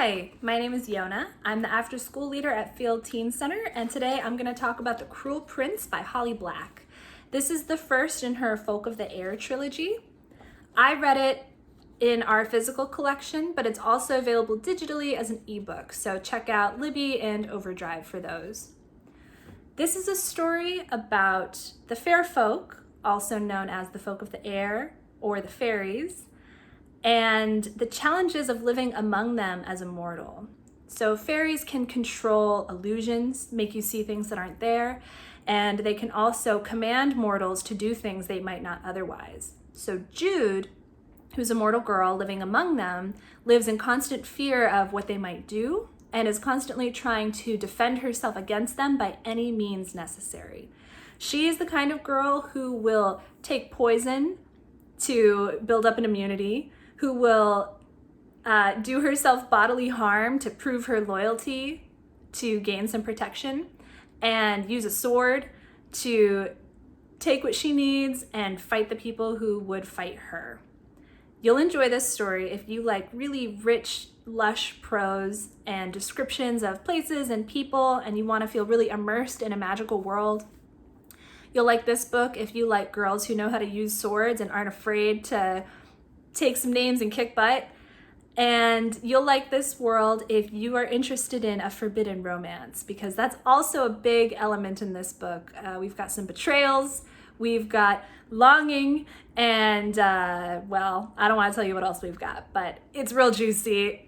Hi, my name is Yona. I'm the after school leader at Field Teen Center, and today I'm going to talk about The Cruel Prince by Holly Black. This is the first in her Folk of the Air trilogy. I read it in our physical collection, but it's also available digitally as an ebook, so check out Libby and Overdrive for those. This is a story about the fair folk, also known as the folk of the air or the faeries, and the challenges of living among them as a mortal. So fairies can control illusions, make you see things that aren't there, and they can also command mortals to do things they might not otherwise. So Jude, who's a mortal girl living among them, lives in constant fear of what they might do and is constantly trying to defend herself against them by any means necessary. She is the kind of girl who will take poison to build up an immunity, who will do herself bodily harm to prove her loyalty, to gain some protection, and use a sword to take what she needs and fight the people who would fight her. You'll enjoy this story if you like really rich, lush prose and descriptions of places and people, and you want to feel really immersed in a magical world. You'll like this book if you like girls who know how to use swords and aren't afraid to take some names and kick butt. And you'll like this world if you are interested in a forbidden romance, because that's also a big element in this book. We've got some betrayals, we've got longing, and well, I don't want to tell you what else we've got, but it's real juicy.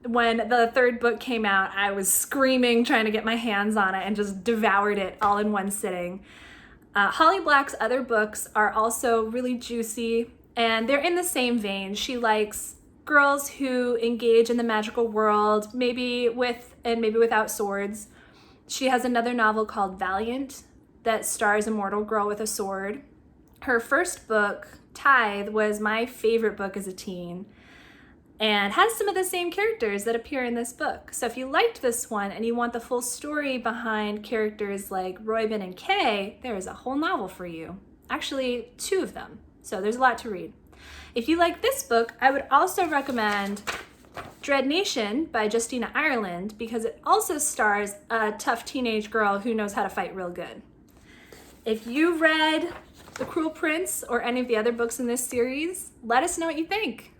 When the third book came out, I was screaming trying to get my hands on it and just devoured it all in one sitting. Holly Black's other books are also really juicy, and they're in the same vein. She likes girls who engage in the magical world, maybe with and maybe without swords. She has another novel called Valiant that stars a mortal girl with a sword. Her first book, Tithe, was my favorite book as a teen and has some of the same characters that appear in this book. So if you liked this one and you want the full story behind characters like Reuben and Kay, there is a whole novel for you. Actually, two of them. So there's a lot to read. If you like this book, I would also recommend Dread Nation by Justina Ireland, because it also stars a tough teenage girl who knows how to fight real good. If you read The Cruel Prince or any of the other books in this series, let us know what you think.